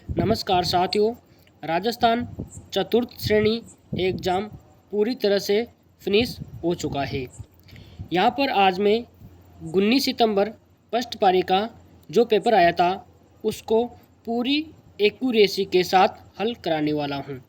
नमस्कार साथियों। राजस्थान चतुर्थ श्रेणी एग्ज़ाम पूरी तरह से फिनिश हो चुका है। यहाँ पर आज मैं 19 सितंबर फर्स्ट पारी का जो पेपर आया था उसको पूरी एक्यूरेसी के साथ हल कराने वाला हूँ।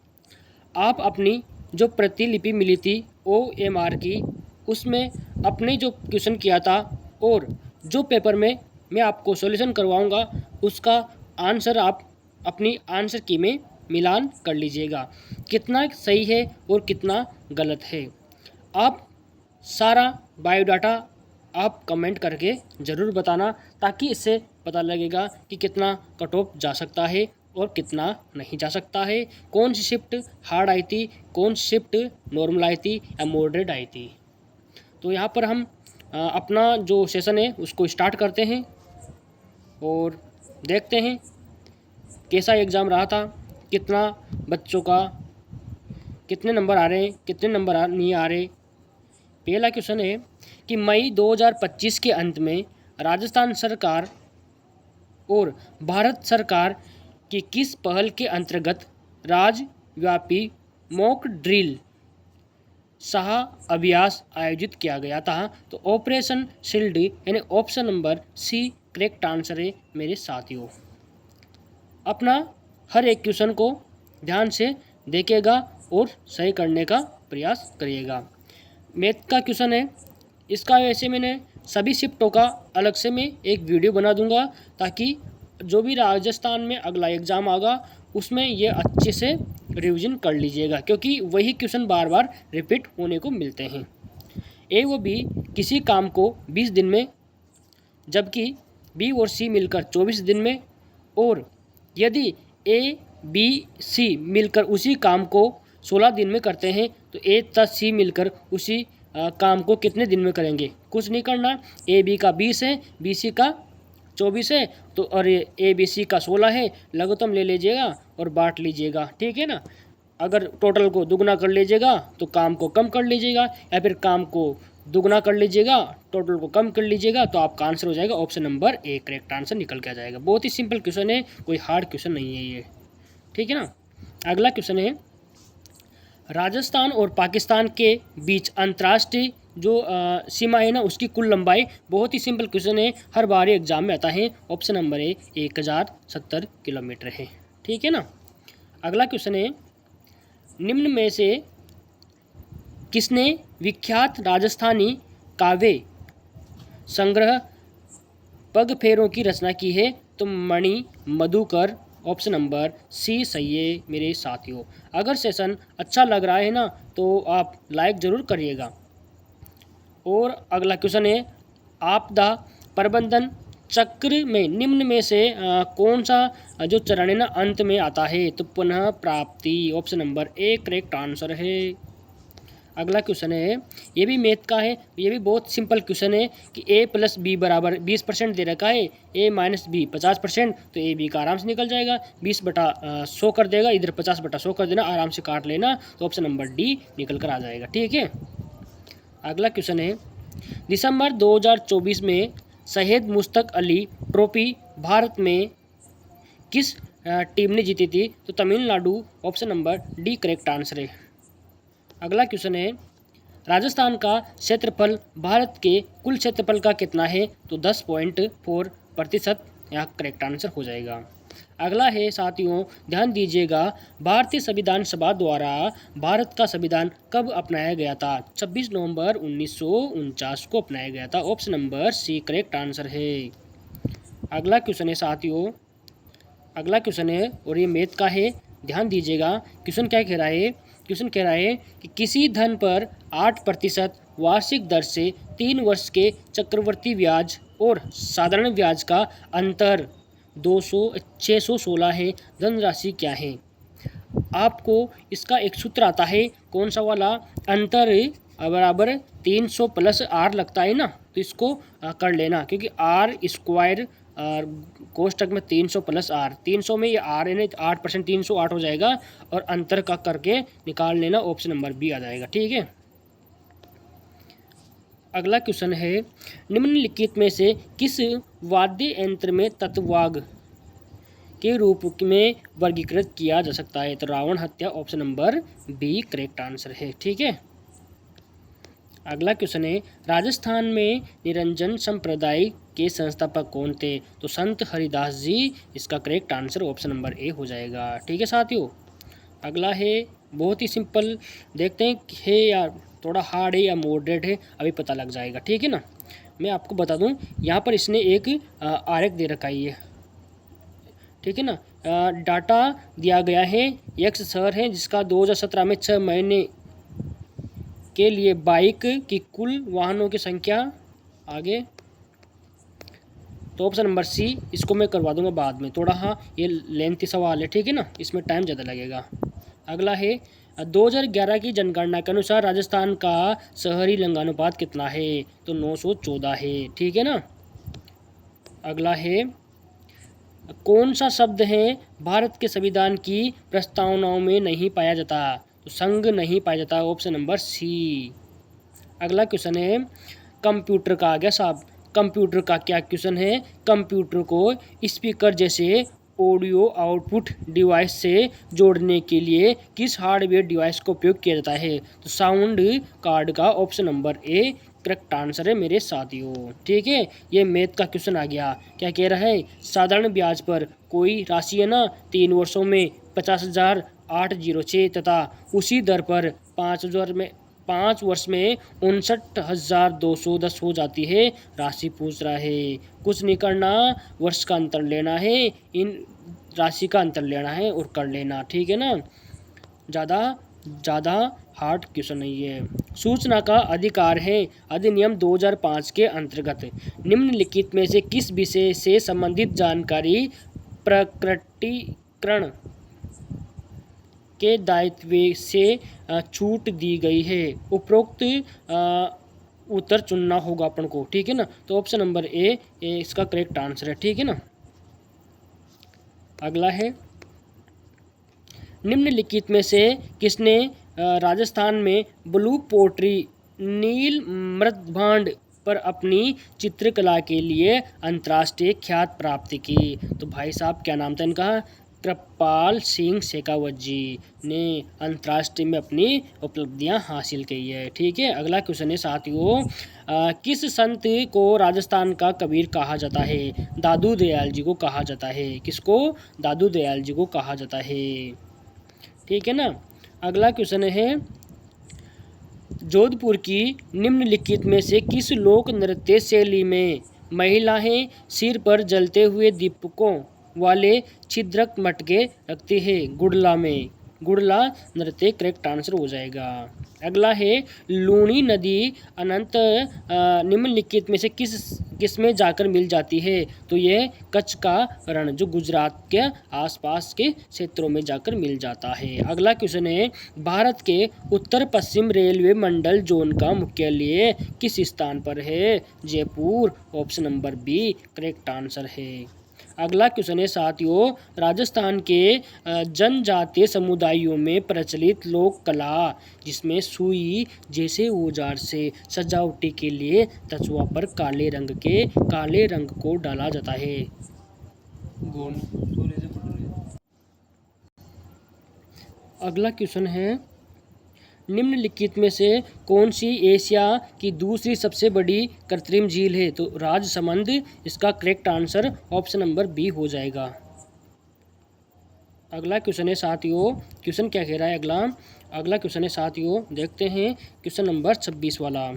आप अपनी जो प्रतिलिपि मिली थी OMR की, उसमें अपने जो क्वेश्चन किया था और जो पेपर में मैं आपको सॉल्यूशन करवाऊँगा उसका आंसर आप अपनी आंसर की में मिलान कर लीजिएगा, कितना सही है और कितना गलत है। आप सारा बायोडाटा आप कमेंट करके ज़रूर बताना, ताकि इससे पता लगेगा कि कितना कट ऑफ जा सकता है और कितना नहीं जा सकता है, कौन सी शिफ्ट हार्ड आई थी, कौन सी शिफ्ट नॉर्मल आई थी या मॉडरेट आई थी। तो यहाँ पर हम अपना जो सेशन है उसको स्टार्ट करते हैं और देखते हैं कैसा एग्ज़ाम रहा था, कितना बच्चों का कितने नंबर आ रहे हैं, कितने नंबर नहीं आ रहे। पहला क्वेश्चन है कि मई 2025 के अंत में राजस्थान सरकार और भारत सरकार की किस पहल के अंतर्गत राज्यव्यापी मॉक ड्रिल सह अभ्यास आयोजित किया गया था। तो ऑपरेशन शील्ड यानी option number C correct answer है मेरे साथियों। अपना हर एक क्वेश्चन को ध्यान से देखिएगा और सही करने का प्रयास करिएगा। मैथ का क्वेश्चन है, इसका वैसे मैंने सभी शिफ्टों का अलग से मैं एक वीडियो बना दूंगा, ताकि जो भी राजस्थान में अगला एग्ज़ाम आगा उसमें ये अच्छे से रिवीजन कर लीजिएगा, क्योंकि वही क्वेश्चन बार बार रिपीट होने को मिलते हैं। ए व बी किसी काम को 20 दिन में, जबकि बी और सी मिलकर 24 दिन में, और यदि ए बी सी मिलकर उसी काम को 16 दिन में करते हैं तो ए तथा सी मिलकर उसी काम को कितने दिन में करेंगे। कुछ नहीं करना, ए बी का 20 है, बी सी का 24 है, तो और ए बी सी का 16 है, लघुत्तम ले लीजिएगा और बांट लीजिएगा, ठीक है ना। अगर टोटल को दुगना कर लीजिएगा तो काम को कम कर लीजिएगा, या फिर काम को दुगना कर लीजिएगा टोटल को कम कर लीजिएगा, तो आपका आंसर हो जाएगा option number A correct answer निकल के आ जाएगा। बहुत ही सिंपल क्वेश्चन है, कोई हार्ड क्वेश्चन नहीं है ये, ठीक है ना। अगला क्वेश्चन है, राजस्थान और पाकिस्तान के बीच अंतर्राष्ट्रीय जो सीमा है ना उसकी कुल लंबाई। बहुत ही सिंपल क्वेश्चन है, हर बार एग्जाम में आता है। ऑप्शन नंबर ए 1070 किलोमीटर है, ठीक है ना। अगला क्वेश्चन है, निम्न में से किसने विख्यात राजस्थानी काव्य संग्रह पगफेरों की रचना की है। तो मणि मधुकर, ऑप्शन नंबर सी सही है मेरे साथियों। अगर सेशन अच्छा लग रहा है ना तो आप लाइक ज़रूर करिएगा। और अगला क्वेश्चन है, आपदा प्रबंधन चक्र में निम्न में से कौन सा जो चरण है ना अंत में आता है। तो पुनः प्राप्ति, option number A correct answer है। अगला क्वेश्चन है, ये भी मैथ का है, ये भी बहुत सिंपल क्वेश्चन है कि a + b बराबर 20% दे रखा है, a - b 50%, तो ए बी का आराम से निकल जाएगा। 20/100 कर देगा, इधर 50/100 कर देना, आराम से काट लेना, तो ऑप्शन नंबर डी निकल कर आ जाएगा, ठीक है। अगला क्वेश्चन है, दिसंबर 2024 में शहीद मुश्ताक अली ट्रॉफी भारत में किस टीम ने जीती थी। तो Tamil Nadu, option number D correct answer है। अगला क्वेश्चन है, राजस्थान का क्षेत्रफल भारत के कुल क्षेत्रफल का कितना है। तो 10.4%, यहाँ करेक्ट आंसर हो जाएगा। अगला है साथियों, ध्यान दीजिएगा, भारतीय संविधान सभा द्वारा भारत का संविधान कब अपनाया गया था। 26 नवंबर 1949 को अपनाया गया था, option number C correct answer है। अगला क्वेश्चन है साथियों, अगला क्वेश्चन है और ये मैथ का है, ध्यान दीजिएगा। क्वेश्चन क्या कह रहा है, क्वेश्चन कह रहा है कि किसी धन पर 8% वार्षिक दर से 3 वर्ष के चक्रवर्ती ब्याज और साधारण ब्याज का अंतर 616 है, धनराशि क्या है। आपको इसका एक सूत्र आता है, कौन सा वाला, अंतर बराबर 300 + r लगता है ना, तो इसको कर लेना, क्योंकि r स्क्वायर कोष्टक में 300 + r, 300 में ये r है ना, 8% 308 हो जाएगा, और अंतर का करके निकाल लेना, ऑप्शन नंबर बी आ जाएगा, ठीक है। अगला क्वेश्चन है, निम्नलिखित में से किस वाद्य यंत्र में तत्वाग के रूप में वर्गीकृत किया जा सकता है? तो रावण हत्या option number B correct answer है। ठीक है, अगला क्वेश्चन है, राजस्थान में निरंजन संप्रदाय के संस्थापक कौन थे? तो संत हरिदास जी, इसका correct answer option number A हो जाएगा। ठीक है साथियों, अगला है बहुत ही सिंपल, देखते हैं है या थोड़ा हार्ड है या मॉडरेट है, अभी पता लग जाएगा। ठीक है ना, मैं आपको बता दूं, यहाँ पर इसने एक आरेख दे रखा है। ठीक है ना, डाटा दिया गया है, एक शहर है जिसका 2017 में 6 महीने के लिए बाइक की कुल वाहनों की संख्या, आगे तो ऑप्शन नंबर सी, इसको मैं करवा दूंगा बाद में, थोड़ा हाँ ये लेंथी सवाल है। ठीक है ना, इसमें टाइम ज़्यादा लगेगा। अगला है 2011 की जनगणना के अनुसार राजस्थान का शहरी लिंगानुपात कितना है? तो 914 है। ठीक है ना, अगला है कौन सा शब्द है भारत के संविधान की प्रस्तावनाओं में नहीं पाया जाता? तो संघ नहीं पाया जाता, ऑप्शन नंबर सी। अगला क्वेश्चन है कंप्यूटर का, आ गया साहब, कंप्यूटर का क्या क्वेश्चन है? कंप्यूटर को स्पीकर जैसे ऑडियो आउटपुट डिवाइस से जोड़ने के लिए किस हार्डवेयर डिवाइस का उपयोग किया जाता है? तो साउंड कार्ड का, option number A correct answer है मेरे साथियों। ठीक है, ये मैथ का क्वेश्चन आ गया। क्या कह रहा है? साधारण ब्याज पर कोई राशि है ना 3 वर्षों में 50,806 तथा उसी दर पर 5 वर्ष में 59,210 हो जाती है। राशि पूछ रहा है, कुछ नहीं करना, वर्ष का अंतर लेना है, इन राशि का अंतर लेना है और कर लेना। ठीक है ना, ज़्यादा हार्ड क्वेश्चन नहीं है। सूचना का अधिकार है अधिनियम 2005 के अंतर्गत निम्नलिखित में से किस विषय से संबंधित जानकारी प्रकटीकरण के दायित्व से छूट दी गई है? उपरोक्त उत्तर चुनना होगा अपन को। ठीक है ना, तो ऑप्शन नंबर ए इसका करेक्ट आंसर है। ठीक है ना, अगला है निम्नलिखित में से किसने राजस्थान में ब्लू पोट्री नील मृदभांड पर अपनी चित्रकला के लिए अंतर्राष्ट्रीय ख्याति प्राप्त की? तो भाई साहब क्या नाम था इनका? कृपाल सिंह शेखावत जी ने अंतर्राष्ट्रीय में अपनी उपलब्धियां हासिल की है। ठीक है, अगला क्वेश्चन है साथियों, किस संत को राजस्थान का कबीर कहा जाता है? दादू दयाल जी को कहा जाता है। किसको? दादू दयाल जी को कहा जाता है। ठीक है ना, अगला क्वेश्चन है जोधपुर की निम्नलिखित में से किस लोक नृत्य शैली में महिलाएं सिर पर जलते हुए दीपकों वाले छिद्रक मटके रखती है? गुड़ला में, गुड़ला नृत्य करेक्ट आंसर हो जाएगा। अगला है लूणी नदी अनंत निम्नलिखित में से किस में जाकर मिल जाती है? तो ये कच्छ का रण जो गुजरात के आसपास के क्षेत्रों में जाकर मिल जाता है। अगला क्वेश्चन है भारत के उत्तर पश्चिम रेलवे मंडल जोन का मुख्यालय किस स्थान पर है? Jaipur, option number B correct answer है। अगला क्वेश्चन है साथियों, राजस्थान के जनजातीय समुदायों में प्रचलित लोक कला जिसमें सुई जैसे औजार से सजावटी के लिए तसवा पर काले रंग को डाला जाता है। अगला क्वेश्चन है निम्नलिखित में से कौन सी एशिया की दूसरी सबसे बड़ी कृत्रिम झील है? तो राजसमंद, इसका correct answer option number B हो जाएगा। अगला क्वेश्चन है साथियों, क्वेश्चन क्या कह रहा है? अगला क्वेश्चन है साथियों, देखते हैं क्वेश्चन नंबर 26 वाला।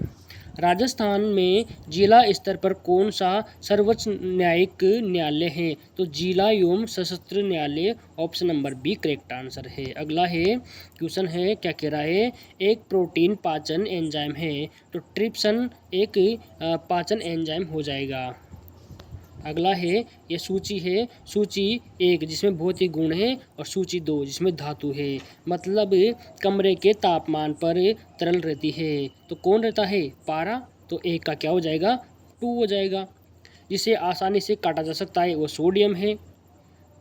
राजस्थान में जिला स्तर पर कौन सा सर्वोच्च न्यायिक न्यायालय है? तो जिला एवं सशस्त्र न्यायालय, option number B correct answer है। अगला है क्वेश्चन है क्या कह रहा है? एक प्रोटीन पाचन एंजाइम है, तो ट्रिप्सन एक पाचन एंजाइम हो जाएगा। अगला है ये सूची है, सूची 1 जिसमें भौतिक गुण है और सूची 2 जिसमें धातु है। मतलब कमरे के तापमान पर तरल रहती है, तो कौन रहता है? पारा, तो 1 का क्या हो जाएगा? 2 हो जाएगा। जिसे आसानी से काटा जा सकता है वो सोडियम है,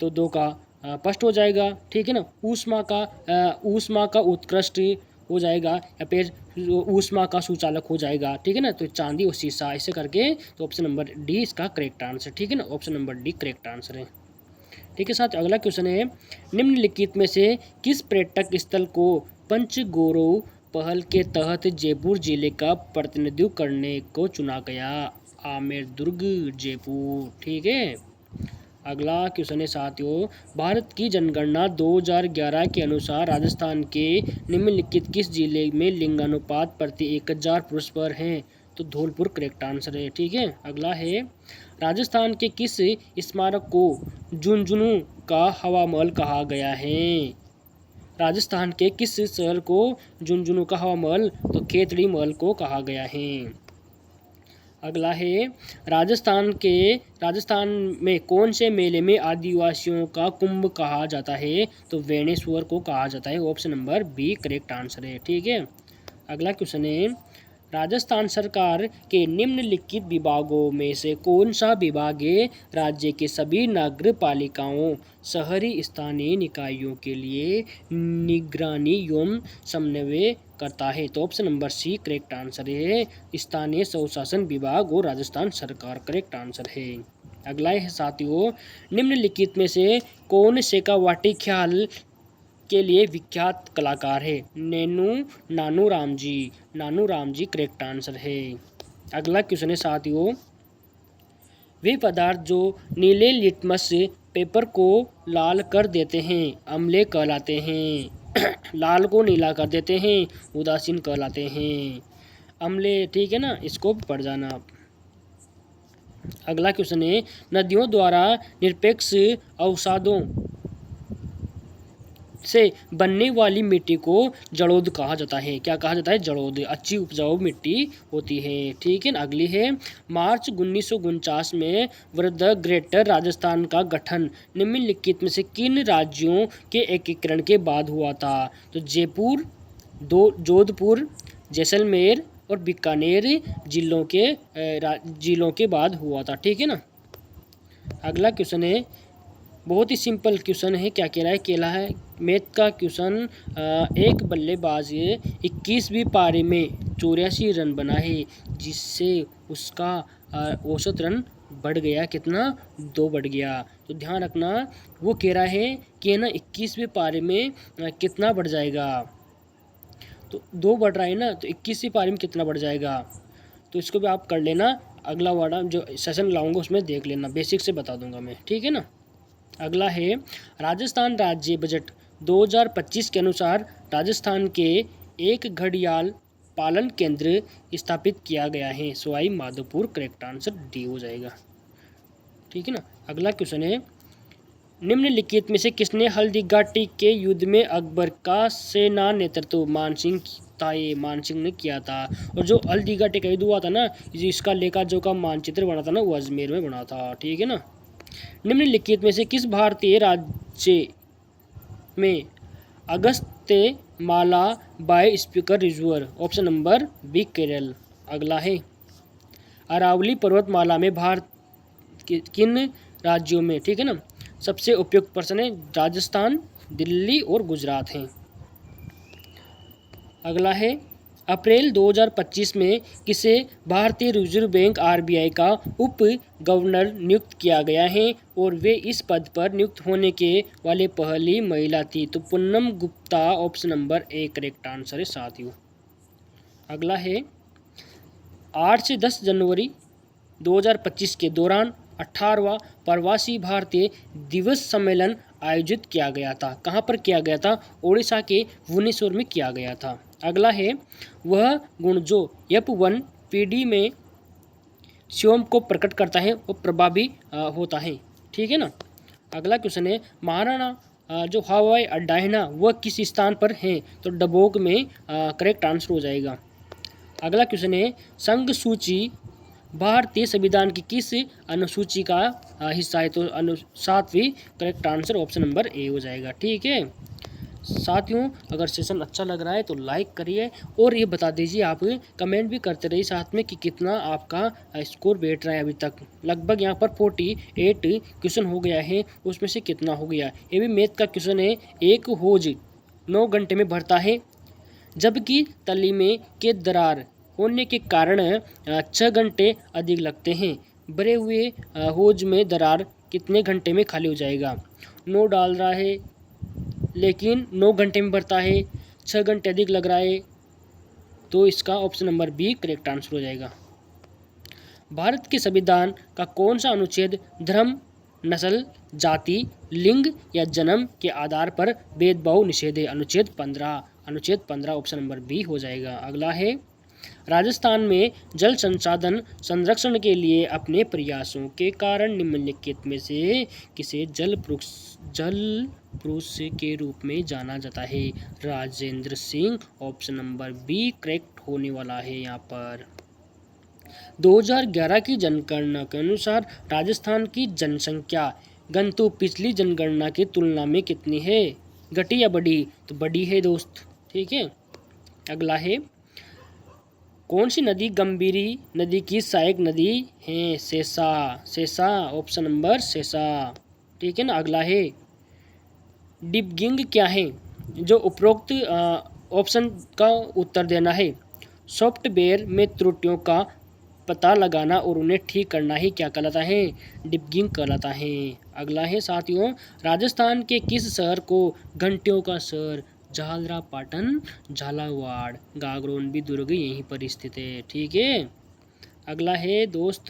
तो 2 का स्पष्ट हो जाएगा। ठीक है ना, ऊष्मा का उत्कृष्ट हो जाएगा या फिर ऊष्मा का सुचालक हो जाएगा। ठीक है ना, तो चांदी और शीशा ऐसे करके, तो ऑप्शन नंबर डी इसका करेक्ट आंसर। ठीक है ना, option number D correct answer है। ठीक है साथ अगला क्वेश्चन है, निम्नलिखित में से किस पर्यटक स्थल को पंचगोरव पहल के तहत जयपुर जिले का प्रतिनिधित्व करने को चुना गया? आमेर दुर्ग जयपुर। ठीक है। अगला क्वेश्चन है साथियों, भारत की जनगणना 2011 के अनुसार राजस्थान के निम्नलिखित किस जिले में लिंगानुपात प्रति 1000 पुरुष पर हैं? तो धौलपुर करेक्ट आंसर है। ठीक है। अगला है, राजस्थान के किस स्मारक को झुंझुनू का हवा महल कहा गया है? राजस्थान के किस शहर को झुंझुनू का हवा महल? तो खेतड़ी महल को कहा गया है। अगला है, राजस्थान में कौन से मेले में आदिवासियों का कुंभ कहा जाता है? तो वेणेश्वर को कहा जाता है। Option number B correct answer है। ठीक है। अगला क्वेश्चन है, राजस्थान सरकार के निम्नलिखित विभागों में से कौन सा विभाग राज्य के सभी नगर पालिकाओं शहरी स्थानीय निकायों के लिए निगरानी एवं समन्वय करता है? तो option number C correct answer है, स्थानीय स्वशासन विभाग और राजस्थान सरकार करेक्ट आंसर है। अगला है साथियों, निम्नलिखित में से कौन शेखावाटी ख्याल के लिए विख्यात कलाकार है? नानू राम जी करेक्ट आंसर है। अगला क्वेश्चन है साथियों, वे पदार्थ जो नीले लिटमस पेपर को लाल कर देते हैं अम्ले कहलाते हैं। लाल को नीला कर देते हैं उदासीन कहलाते हैं। अम्ले, ठीक है ना, इसको पढ़ जाना आप। अगला क्वेश्चन है, नदियों द्वारा निरपेक्ष अवसादों से बनने वाली मिट्टी को जलोढ़ कहा जाता है। क्या कहा जाता है? जलोढ़। अच्छी उपजाऊ मिट्टी होती है। ठीक है। अगली है, मार्च 1949 में वृद्ध ग्रेटर राजस्थान का गठन निम्नलिखित में से किन राज्यों के एकीकरण के बाद हुआ था? तो जयपुर, जोधपुर, जैसलमेर और बीकानेर जिलों के बाद हुआ था। ठीक है ना। अगला क्वेश्चन है, बहुत ही सिंपल क्वेश्चन है। क्या कह रहा है मैथ का क्वेश्चन, एक बल्लेबाज 21वीं पारी में 84 रन बनाए जिससे उसका औसत रन बढ़ गया कितना? 2 बढ़ गया। तो ध्यान रखना, वो कह रहा है कि ना 21वीं पारी में कितना बढ़ जाएगा? तो 2 बढ़ रहा है ना, तो 21वीं पारी में कितना बढ़ जाएगा? तो इसको भी आप कर लेना, अगला वाला जो सेशन लाऊंगा उसमें देख लेना, बेसिक से बता दूंगा मैं। ठीक है ना। अगला है, राजस्थान राज्य बजट 2025 के अनुसार राजस्थान के एक घड़ियाल पालन केंद्र स्थापित किया गया है। Sawai Madhopur correct answer D हो जाएगा। ठीक है ना। अगला क्वेश्चन है, निम्नलिखित में से किसने हल्दी घाटी के युद्ध में अकबर का सेना नेतृत्व? मानसिंह ने किया था। और जो हल्दी घाटी का युद्ध हुआ था ना, इसका लेखा जो का मानचित्र बना था ना, वो अजमेर में बना था। ठीक है ना। निम्नलिखित में से किस भारतीय राज्य में Agastya Mala biosphere reserve? Option number B Kerala. अगला है, अरावली पर्वतमाला में भारत किन राज्यों में? ठीक है ना। सबसे उपयुक्त प्रश्न है, राजस्थान, दिल्ली और गुजरात हैं। अगला है, अप्रैल 2025 में किसे भारतीय रिजर्व बैंक RBI का उप गवर्नर नियुक्त किया गया है और वे इस पद पर नियुक्त होने के वाले पहली महिला थी? तो Poonam Gupta. Option number A correct answer है साथियों। अगला है, 8 से 10 जनवरी 2025 के दौरान 18वां प्रवासी भारतीय दिवस सम्मेलन आयोजित किया गया था। कहाँ पर किया गया था? ओडिशा के भुवनेश्वर में किया गया था। अगला है, वह गुण जो F1 पीढ़ी में स्वयं को प्रकट करता है वो प्रभावी होता है। ठीक है ना। अगला क्वेश्चन है, महाराणा जो हवाई अड्डा है ना, वह किस स्थान पर है? तो डबोक में करेक्ट आंसर हो जाएगा। अगला क्वेश्चन है, संघ सूची भारतीय संविधान की किस अनुसूची का हिस्सा है? तो 7वीं correct answer option number A हो जाएगा। ठीक है साथियों, अगर सेशन अच्छा लग रहा है तो लाइक करिए और ये बता दीजिए, आप कमेंट भी करते रहिए साथ में कि कितना आपका स्कोर बैठ रहा है। अभी तक लगभग यहाँ पर 48 क्वेश्चन हो गया है, उसमें से कितना हो गया? ये भी मैथ का क्वेश्चन है। एक होज 9 घंटे में भरता है जबकि तली में के दरार होने के कारण 6 घंटे अधिक लगते हैं। भरे हुए होज में दरार कितने घंटे में खाली हो जाएगा। 9 डाल रहा है लेकिन 9 घंटे में भरता है, 6 घंटे अधिक लग रहा है, तो इसका option number B correct answer हो जाएगा। भारत के संविधान का कौन सा अनुच्छेद धर्म, नस्ल, जाति, लिंग या जन्म के आधार पर भेदभाव निषेध है? अनुच्छेद 15 ऑप्शन नंबर बी हो जाएगा। अगला है, राजस्थान में जल संसाधन संरक्षण के लिए अपने प्रयासों के कारण निम्नलिखित में से किसे जल पुरुष के रूप में जाना जाता है? Rajendra Singh option number B correct होने वाला है यहाँ पर। 2011 की जनगणना के अनुसार राजस्थान की जनसंख्या घनत्व पिछली जनगणना की तुलना में कितनी है? घटी या बढ़ी? तो बढ़ी है दोस्त, ठीक है। अगला है, कौन सी नदी गंभीरी नदी की सहायक नदी है? सेसा ऑप्शन नंबर सेसा, ठीक है ना। अगला है, डिबगिंग क्या है? जो उपरोक्त ऑप्शन का उत्तर देना है। सॉफ्टवेयर में त्रुटियों का पता लगाना और उन्हें ठीक करना ही क्या कहलाता है? डिबगिंग कहलाता है। अगला है साथियों, राजस्थान के किस शहर को घंटियों का शहर झालरा पाटन झालावाड़ गागरोन भी दुर्ग यहीं पर स्थित है, ठीक है। अगला है दोस्त,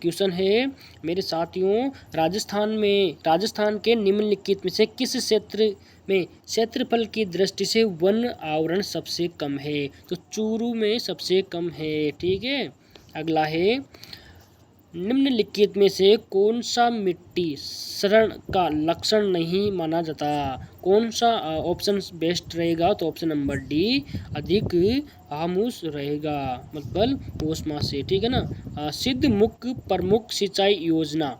क्वेश्चन है मेरे साथियों, राजस्थान के निम्नलिखित में से किस क्षेत्र में क्षेत्रफल की दृष्टि से वन आवरण सबसे कम है? तो चूरू में सबसे कम है, ठीक है। अगला है, निम्नलिखित में से कौन सा मिट्टी क्षरण का लक्षण नहीं माना जाता? कौन सा ऑप्शन बेस्ट रहेगा? तो ऑप्शन नंबर डी अधिक आमूस रहेगा, मतलब ओस्मा से, ठीक है ना। सिद्ध मुख प्रमुख सिंचाई योजना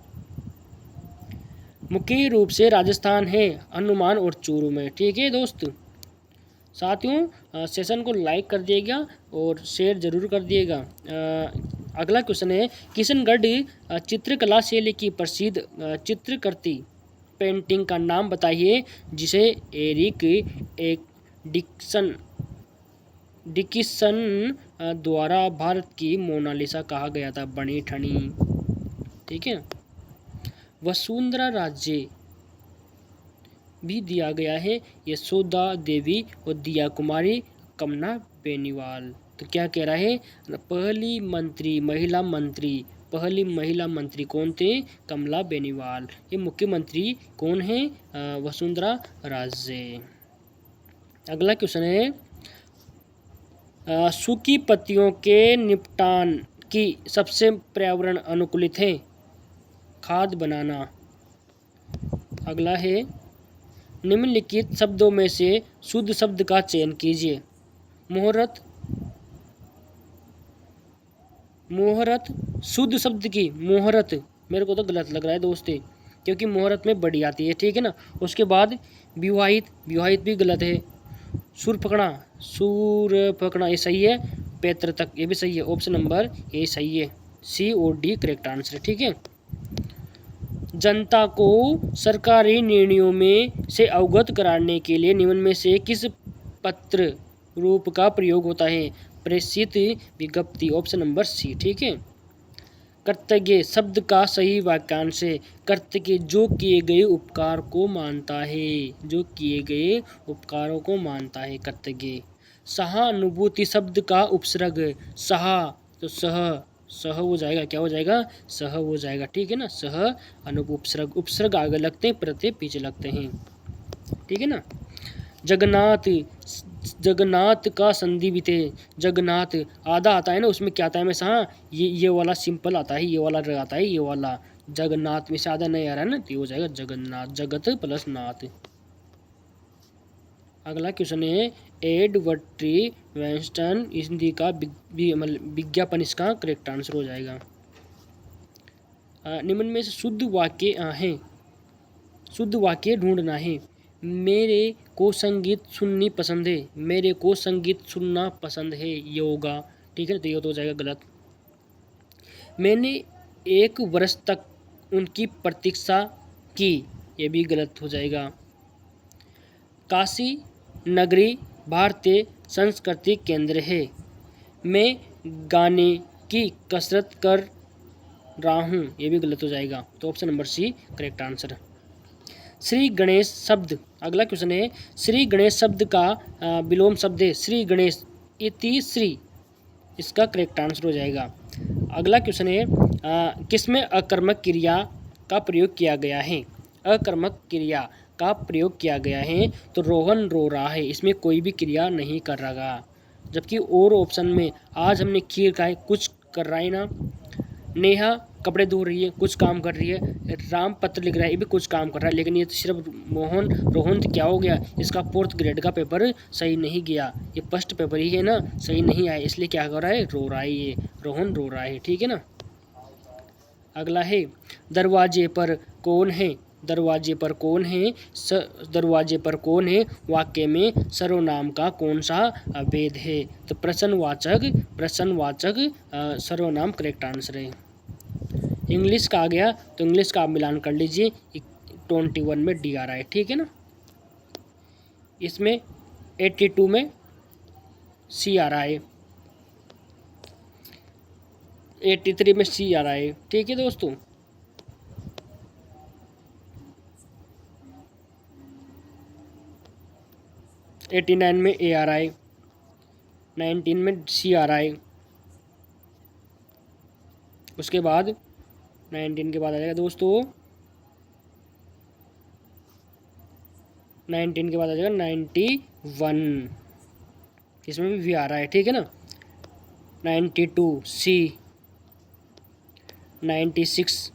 मुख्य रूप से राजस्थान है, हनुमान और चूरू में, ठीक है दोस्त। साथियों सेशन को लाइक कर दिएगा और शेयर जरूर कर दिएगा। अगला क्वेश्चन है, किशनगढ़ चित्रकला शैली की प्रसिद्ध चित्रकृति पेंटिंग का नाम बताइए जिसे एरिक एक डिकिसन द्वारा भारत की मोनालिसा कहा गया था। बनी ठनी, ठीक है। वसुंधरा राज्य भी दिया गया है, यशोदा देवी और दिया कुमारी कमना बेनीवाल। तो क्या कह रहा है, पहली महिला मंत्री कौन थे? कमला बेनीवाल। ये मुख्यमंत्री कौन है? वसुंधरा राजे। अगला क्वेश्चन है, सूखी पत्तियों के निपटान की सबसे पर्यावरण अनुकूलित है खाद बनाना। अगला है, निम्नलिखित शब्दों में से शुद्ध शब्द का चयन कीजिए। मोहरत शुद्ध शब्द की मोहरत, मेरे को तो गलत लग रहा है दोस्ती, क्योंकि मोहरत में बड़ी आती है, ठीक है ना। उसके बाद विवाहित भी गलत है। सुर पकड़ा ये सही है। पैत्र तक ये भी सही है, ऑप्शन नंबर ए सही है, सी और डी करेक्ट आंसर है, ठीक है। जनता को सरकारी निर्णयों में से अवगत कराने के लिए निम्न में से किस पत्र रूप का प्रयोग होता है? प्रेषित विज्ञप्ति, ऑप्शन नंबर सी, ठीक है। कृतज्ञ शब्द का सही वाक्यांश है। कृतज्ञ जो किए गए उपकार को मानता है, जो किए गए उपकारों को मानता है कृतज्ञ। सहानुभूति शब्द का उपसर्ग सहा, तो सह हो जाएगा, क्या हो जाएगा? सह हो जाएगा, ठीक है ना। सह उपसर्ग आगे लगते हैं, प्रत्यय पीछे लगते हैं, ठीक है ना। जगन्नाथ का संधि भी थे। जगन्नाथ आधा आता है ना, उसमें क्या आता है हमेशा? ये वाला सिंपल आता है, ये वाला र आता है, ये वाला जगन्नाथ में से आधा नहीं आ रहा है ना, तो ये हो जाएगा जगन्नाथ, जगत प्लस नाथ। अगला क्वेश्चन है, एडवर्ड टी वेंस्टन हिंदी का विज्ञापन, इसका करेक्ट आंसर हो जाएगा। निम्न में से शुद्ध वाक्य ढूंढना है। मेरे को संगीत सुननी पसंद है, मेरे को संगीत सुनना पसंद है योगा, ठीक है, तो ये तो हो जाएगा गलत। मैंने 1 वर्ष तक उनकी प्रतीक्षा की, ये भी गलत हो जाएगा। काशी नगरी भारतीय संस्कृति केंद्र है। मैं गाने की कसरत कर रहा हूँ, ये भी गलत हो जाएगा। तो option number C correct answer. Shri Ganesh शब्द, अगला क्वेश्चन है, श्री गणेश शब्द का विलोम शब्द है श्री गणेश, इति श्री, इसका करेक्ट आंसर हो जाएगा। अगला क्वेश्चन है, किसमें अकर्मक क्रिया का प्रयोग किया गया है? अकर्मक क्रिया का प्रयोग किया गया है, तो रोहन रो रहा है, इसमें कोई भी क्रिया नहीं कर रहा। जबकि और ऑप्शन में आज हमने खीर खाई, कुछ कर रहा है ना। नेहा कपड़े धो रही है, कुछ काम कर रही है। राम पत्र लिख रहा है, ये भी कुछ काम कर रहा है। लेकिन ये तो सिर्फ रोहन तो क्या हो गया, इसका 4th ग्रेड का पेपर सही नहीं गया, ये फर्स्ट पेपर ही है ना, सही नहीं आया, इसलिए क्या कर रहा है, रो रहा है, ये रोहन रो रहा है। ठीक है ना। अगला है, दरवाजे पर कौन है? दरवाजे पर कौन है? दरवाजे पर कौन है वाक्य में सर्वनाम का कौन सा भेद है? तो प्रश्नवाचक सर्वनाम करेक्ट आंसर है। इंग्लिश का आ गया, तो इंग्लिश का आप मिलान कर लीजिए, 21 में डी आ रहा है। ठीक है ना। इसमें 82 में सी आ रहा है, 83 में सी आ रहा है। ठीक है दोस्तों। एटी 89 में ए आ रहा है, 19 में सी आ रहा है। उसके बाद 19 के बाद आ जाएगा दोस्तों, 19 के बाद आ जाएगा 91, इसमें भी वी आ रहा है। ठीक है ना। 92 सी, 96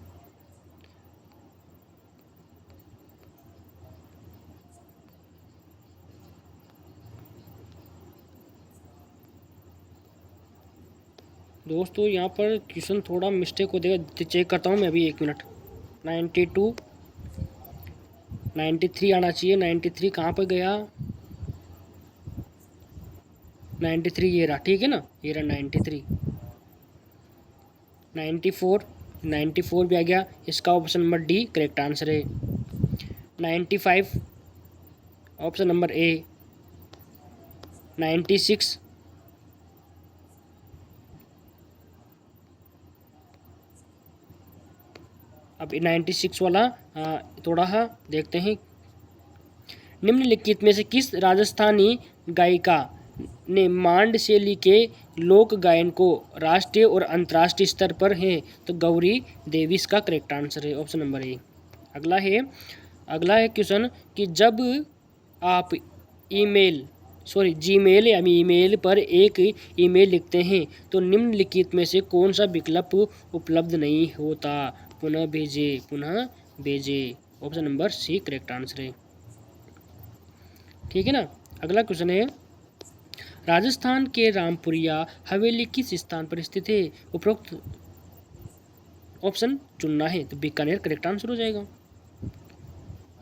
दोस्तों, यहाँ पर क्वेश्चन थोड़ा मिस्टेक हो जाएगा, चेक करता हूँ मैं अभी, 1 मिनट। 92 93 आना चाहिए, 93 कहाँ पर गया? 93 ये रहा। ठीक है ना, ये रहा 93। 94 भी आ गया, इसका option number D correct answer है। 95 ऑप्शन नंबर ए। 96 अब 96 वाला थोड़ा देखते हैं। निम्नलिखित में से किस राजस्थानी गायिका ने मांड शैली के लोक गायन को राष्ट्रीय और अंतर्राष्ट्रीय स्तर पर है? तो गौरी देवी इसका करेक्ट आंसर है, ऑप्शन नंबर ए। अगला है क्वेश्चन कि जब आप जीमेल या ईमेल पर एक ईमेल लिखते हैं तो निम्नलिखित में से कौन सा विकल्प उपलब्ध नहीं होता? पुनः भेजे, option number C correct answer है। ठीक है ना। अगला क्वेश्चन है, राजस्थान के रामपुरिया हवेली किस स्थान पर स्थित है? उपरोक्त ऑप्शन चुनना है, तो बीकानेर करेक्ट आंसर हो जाएगा।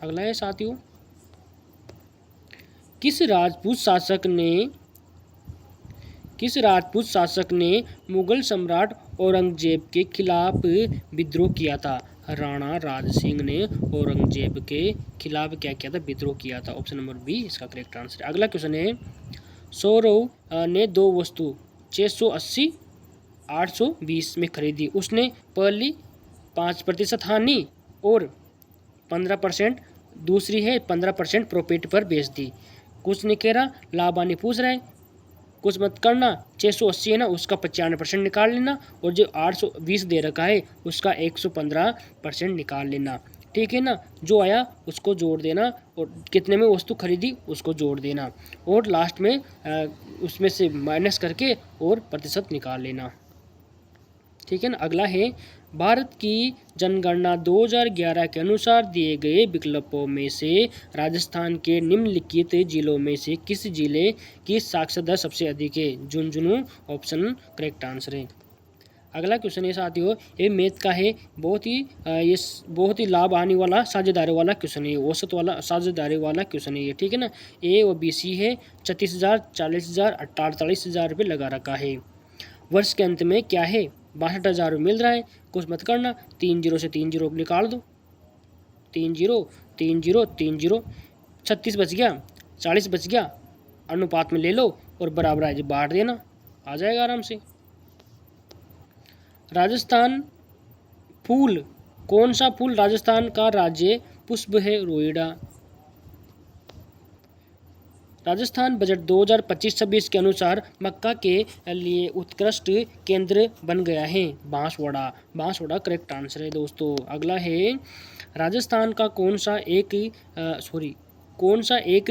अगला है साथियों, किस राजपूत शासक ने मुगल सम्राट औरंगजेब के खिलाफ विद्रोह किया था? राणा राज सिंह ने औरंगजेब के खिलाफ क्या किया था? विद्रोह किया था, ऑप्शन नंबर बी इसका करेक्ट आंसर है। अगला क्वेश्चन है, सौरव ने दो वस्तु 680 820 में खरीदी, उसने पहली 5% हानि और 15%, दूसरी है 15% प्रॉफिट पर बेच दी। कुछ नहीं कह रहा, लाभ हानि पूछ रहा है, कुछ मत करना। 680 है ना, उसका 95% निकाल लेना, और जो 820 दे रखा है उसका 115% निकाल लेना। ठीक है ना। जो आया उसको जोड़ देना, और कितने में वस्तु खरीदी उसको जोड़ देना, और लास्ट में उसमें से माइनस करके और प्रतिशत निकाल लेना। ठीक है ना। अगला है, भारत की जनगणना 2011 के अनुसार दिए गए विकल्पों में से राजस्थान के निम्नलिखित जिलों में से किस जिले की साक्षरता दर सबसे अधिक है? झुंझुनू ऑप्शन करेक्ट आंसर है। अगला क्वेश्चन है साथियों, ये मैथ का है, बहुत ही लाभ आने वाला साझेदारी वाला क्वेश्चन है, औसत वाला साझेदारी वाला क्वेश्चन है ये। ठीक है ना। ए और बी सी है, 36,000, 40,000, 48,000 रुपये लगा रखा है। वर्ष के अंत में क्या है? 62,000 मिल रहा है। कुछ मत करना, 3 जीरो से 3 जीरो निकाल दो, 3 जीरो 3 जीरो 3 जीरो, 36 बच गया, 40 बच गया, अनुपात में ले लो और बराबर आज बांट देना, आ जाएगा आराम से। राजस्थान फूल, कौन सा फूल राजस्थान का राज्य पुष्प है? रोइडा। राजस्थान बजट 2025-26 के अनुसार मक्का के लिए उत्कृष्ट केंद्र बन गया है बांसवाड़ा। बांसवाड़ा करेक्ट आंसर है दोस्तों। अगला है राजस्थान का कौन सा एक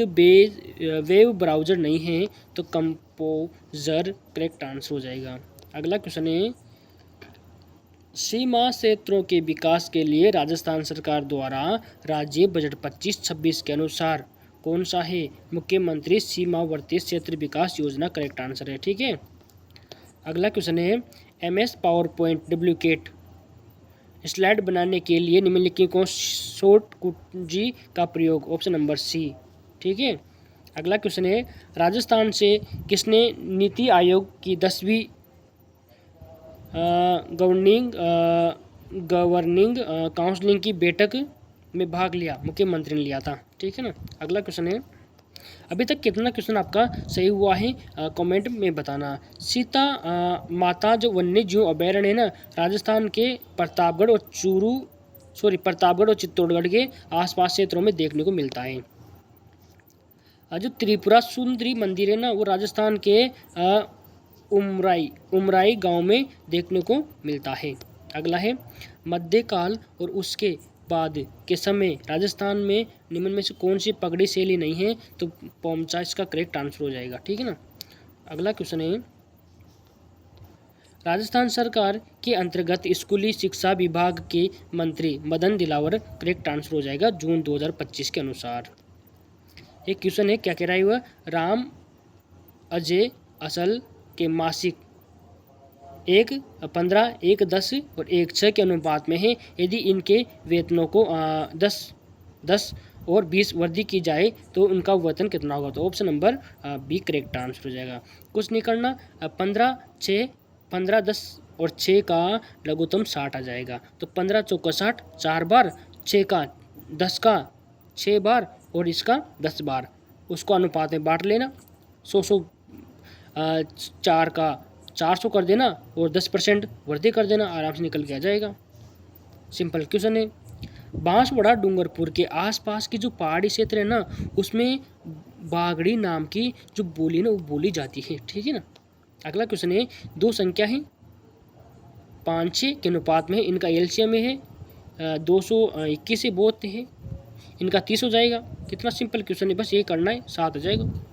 वेब ब्राउज़र नहीं है? तो कंपोजर करेक्ट आंसर हो जाएगा। अगला क्वेश्चन है सीमा क्षेत्रों के विकास के लिए राजस्थान सरकार द्वारा राज्य बजट 25-26 के अनुसार कौन सा है? मुख्यमंत्री सीमावर्ती क्षेत्र विकास योजना करेक्ट आंसर है। ठीक है। अगला क्वेश्चन है MS PowerPoint duplicate slide बनाने के लिए निम्नलिखित को शॉर्ट कुंजी का प्रयोग? Option number C. ठीक है। अगला क्वेश्चन है राजस्थान से किसने नीति आयोग की 10वीं गवर्निंग काउंसिलिंग की बैठक में भाग लिया? मुख्यमंत्री ने लिया था। ठीक है ना। अगला क्वेश्चन है अभी तक कितना क्वेश्चन आपका सही हुआ है कमेंट में बताना। सीता माता जो वन्य जीव अभयारण्य है ना, राजस्थान के प्रतापगढ़ और चित्तौड़गढ़ के आसपास क्षेत्रों में देखने को मिलता है। जो त्रिपुरा सुंदरी मंदिर है ना, वो राजस्थान के उमराई गांव में देखने को मिलता है। अगला है मध्यकाल और उसके बाद के समय राजस्थान में निम्न में से कौन सी पगड़ी शैली नहीं है? तो पोमचा इसका करेक्ट आंसर हो जाएगा। ठीक है ना। अगला क्वेश्चन है राजस्थान सरकार के अंतर्गत स्कूली शिक्षा विभाग के मंत्री मदन दिलावर करेक्ट आंसर हो जाएगा जून 2025 के अनुसार। एक क्वेश्चन है क्या कह रहा है वह? राम अजय असल के मासिक 1:15, 1:10 और 1:6 के अनुपात में है। यदि इनके वेतनों को 10 और 20 वृद्धि की जाए तो उनका वेतन कितना होगा? तो option number B correct answer हो जाएगा। कुछ नहीं करना, 15, 10 और 6 का लघुत्तम 60 आ जाएगा। तो 15 चौका 60, 4 बार, 6 का 10 का 6 बार और इसका 10 बार, उसको अनुपात में बांट लेना। 100 4 का 400 कर देना और 10% वृद्धि कर देना, आराम से निकल के आ जाएगा। सिंपल क्वेश्चन है। बांसवाड़ा डूंगरपुर के आसपास की जो पहाड़ी क्षेत्र है ना, उसमें बागड़ी नाम की जो बोली ना वो बोली जाती है। ठीक है ना। अगला क्वेश्चन है दो संख्या है 5-6 के अनुपात में है, इनका एलसीएम में है 221 से बहुत है, इनका 30 हो जाएगा। कितना सिंपल क्वेश्चन है, बस ये करना है, 7 आ जाएगा।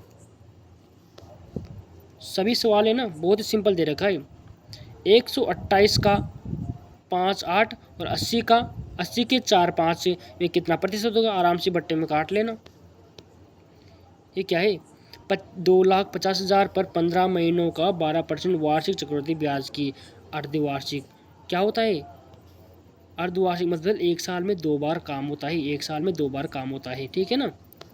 सभी सवाल है ना बहुत ही सिंपल दे रखा है। 128 का 5 8 और 80 के 4 5 में कितना प्रतिशत होगा? आराम से बट्टे में काट लेना। ये क्या है? 2,50,000 पर 15 महीनों का 12% वार्षिक चक्रवृद्धि ब्याज की अर्धवार्षिक क्या होता है? अर्धवार्षिक मतलब 1 साल में 2 बार काम होता है, 1 साल में 2 बार काम होता है। ठीक है ना।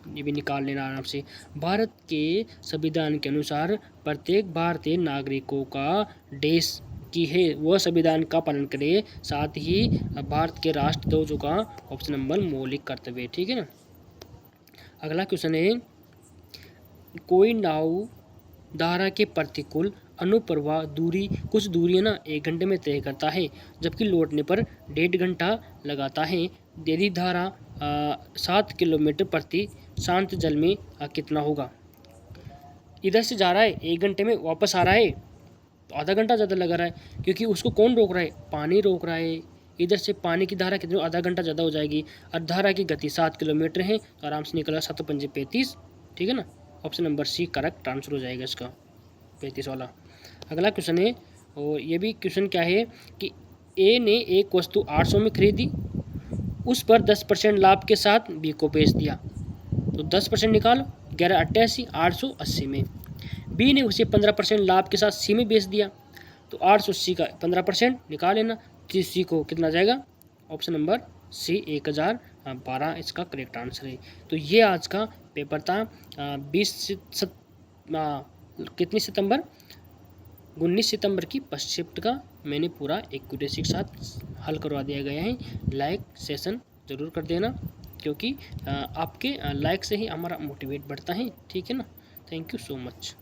ये भी निकाल लेना आराम से। भारत के संविधान के अनुसार प्रत्येक भारतीय नागरिकों का देश की है वह संविधान का पालन करे, साथ ही भारत के राष्ट्रध्वज का ऑप्शन नंबर मौलिक कर्तव्य। ठीक है ना। अगला क्वेश्चन है कोई नाव धारा के प्रतिकूल अनुप्रवाह दूरी कुछ दूरी है ना 1 घंटे में तय करता है, जबकि लौटने पर 1.5 घंटा लगाता है। यदि धारा 7 किलोमीटर प्रति शांत जल में कितना होगा? इधर से जा रहा है 1 घंटे में, वापस आ रहा है तो आधा घंटा ज़्यादा लगा रहा है, क्योंकि उसको कौन रोक रहा है? पानी रोक रहा है। इधर से पानी की धारा कितनी, आधा घंटा ज़्यादा हो जाएगी। और धारा की गति 7 किलोमीटर है, तो आराम से निकला 7 पंजे 35। ठीक है ना। Option number C correct answer हो जाएगा इसका 35 वाला। अगला क्वेश्चन है, और ये भी क्वेश्चन क्या है कि ए ने एक वस्तु 800 में खरीदी, उस पर 10% लाभ के साथ बी को बेच दिया, तो 10% निकालो। 1188 880 में। बी ने उसे 15% लाभ के साथ सी में बेच दिया, तो 880 का 15% निकाल लेना। तो सी को कितना जाएगा? ऑप्शन नंबर सी 1012 इसका करेक्ट आंसर है। तो ये आज का पेपर था 19 सितंबर की फर्स्ट शिफ्ट का मैंने पूरा एक्यूरेसी के साथ हल करवा दिया गया है। लाइक सेशन ज़रूर कर देना, क्योंकि आपके लाइक से ही हमारा मोटिवेट बढ़ता है। ठीक है ना। Thank you so much.